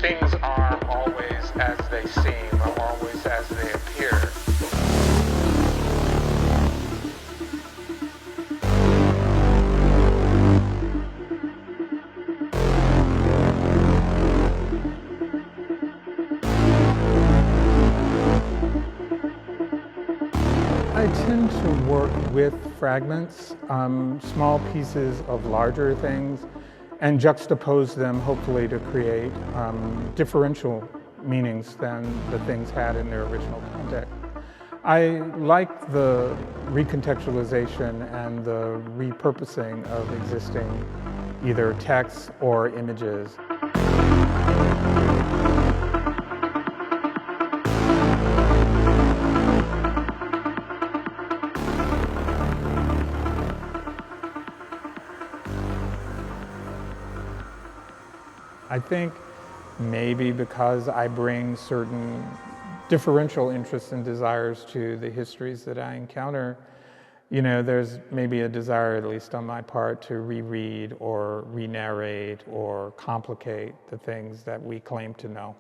things are always as they seem, or always as they appear. I tend to work with fragments, small pieces of larger things, and juxtapose them hopefully to create differential meanings than the things had in their original context. I like the recontextualization and the repurposing of existing either texts or images. I think maybe because I bring certain differential interests and desires to the histories that I encounter, you know, there's maybe a desire, at least on my part, to reread or re-narrate or complicate the things that we claim to know.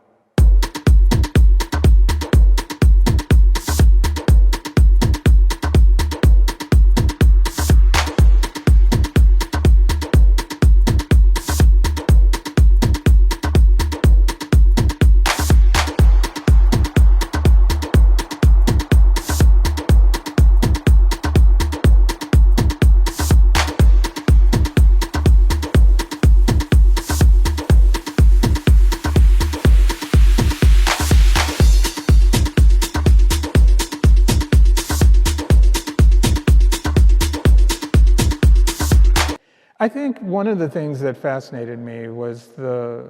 I think one of the things that fascinated me was the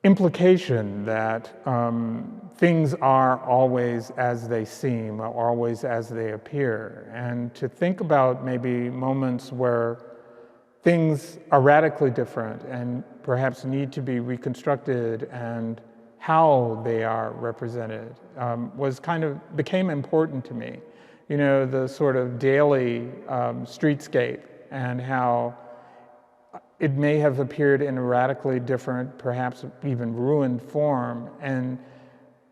implication that things are always as they seem, or always as they appear, and to think about maybe moments where things are radically different and perhaps need to be reconstructed and how they are represented became important to me. You know, the sort of daily streetscape and how it may have appeared in a radically different, perhaps even ruined form, and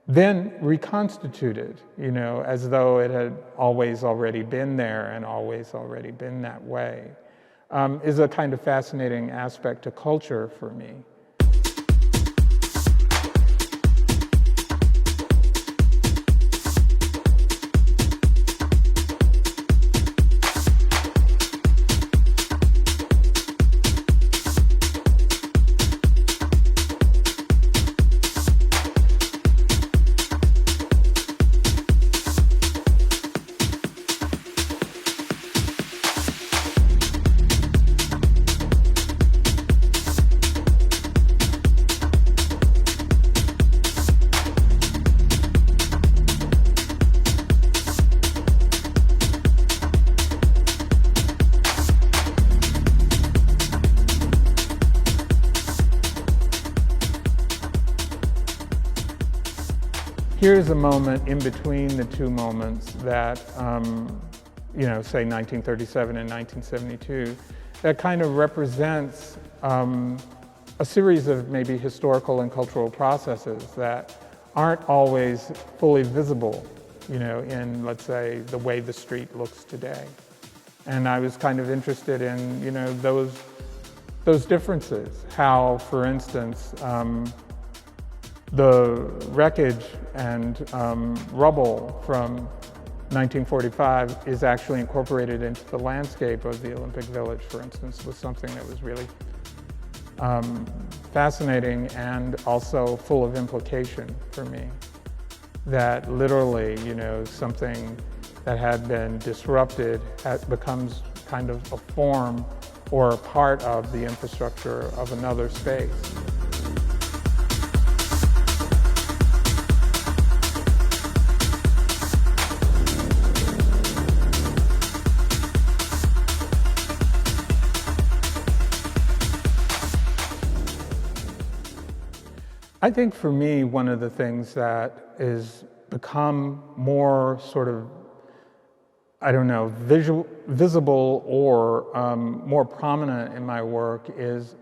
then reconstituted, you know, as though it had always already been there and always already been that way, is a kind of fascinating aspect to culture for me. Here's a moment in between the two moments that, you know, say 1937 and 1972, that kind of represents a series of maybe historical and cultural processes that aren't always fully visible, you know, in, let's say, the way the street looks today. And I was kind of interested in, you know, those differences. How, for instance, the wreckage and rubble from 1945 is actually incorporated into the landscape of the Olympic Village, for instance, was something that was really fascinating and also full of implication for me. That literally, you know, something that had been disrupted becomes kind of a form or a part of the infrastructure of another space. I think for me, one of the things that is become more sort of, I don't know, visible or more prominent in my work is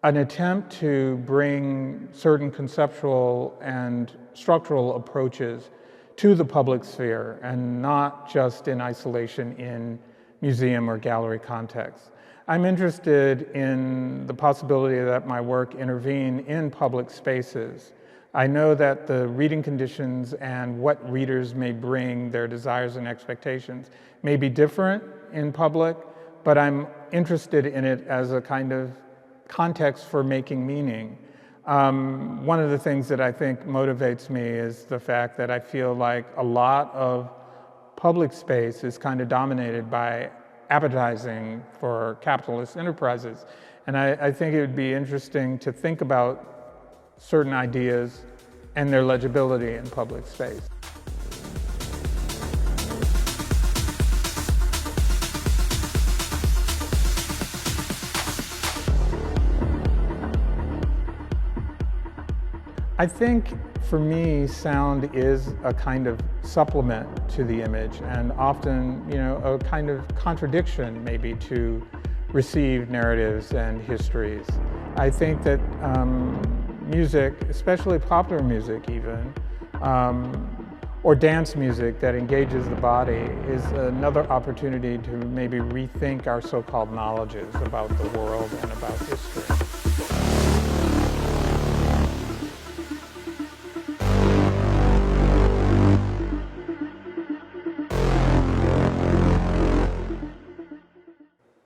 an attempt to bring certain conceptual and structural approaches to the public sphere and not just in isolation in museum or gallery contexts. I'm interested in the possibility that my work intervene in public spaces. I know that the reading conditions and what readers may bring, their desires and expectations, may be different in public, but I'm interested in it as a kind of context for making meaning. One of the things that I think motivates me is the fact that I feel like a lot of public space is kind of dominated by appetizing for capitalist enterprises. And I think it would be interesting to think about certain ideas and their legibility in public space. I think for me, sound is a kind of supplement to the image and often, a kind of contradiction maybe to received narratives and histories. I think that music, especially popular music even, or dance music that engages the body is another opportunity to maybe rethink our so-called knowledges about the world and about history.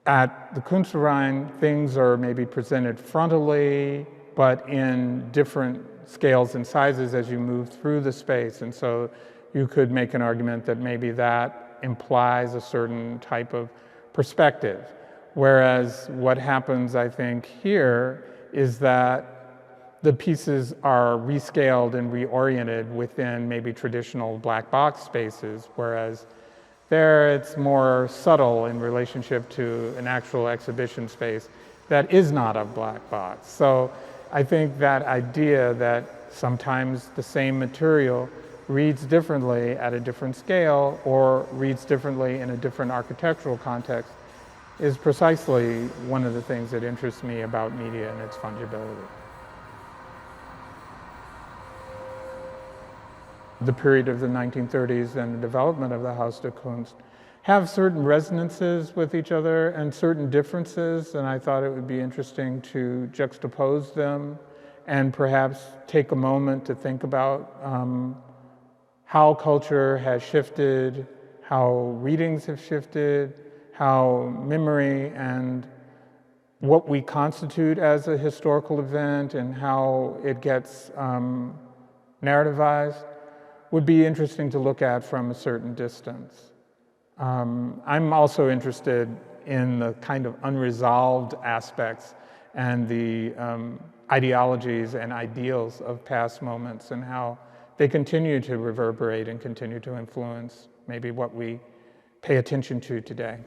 At the Kunst, things are maybe presented frontally, but in different scales and sizes as you move through the space. And so you could make an argument that maybe that implies a certain type of perspective. Whereas what happens, I think, here is that the pieces are rescaled and reoriented within maybe traditional black box spaces, whereas there it's more subtle in relationship to an actual exhibition space that is not a black box. So I think that idea that sometimes the same material reads differently at a different scale or reads differently in a different architectural context is precisely one of the things that interests me about media and its fungibility. The period of the 1930s and the development of the Haus der Kunst have certain resonances with each other and certain differences, and I thought it would be interesting to juxtapose them and perhaps take a moment to think about how culture has shifted, how readings have shifted, how memory and what we constitute as a historical event and how it gets narrativized would be interesting to look at from a certain distance. I'm also interested in the kind of unresolved aspects and the ideologies and ideals of past moments and how they continue to reverberate and continue to influence maybe what we pay attention to today.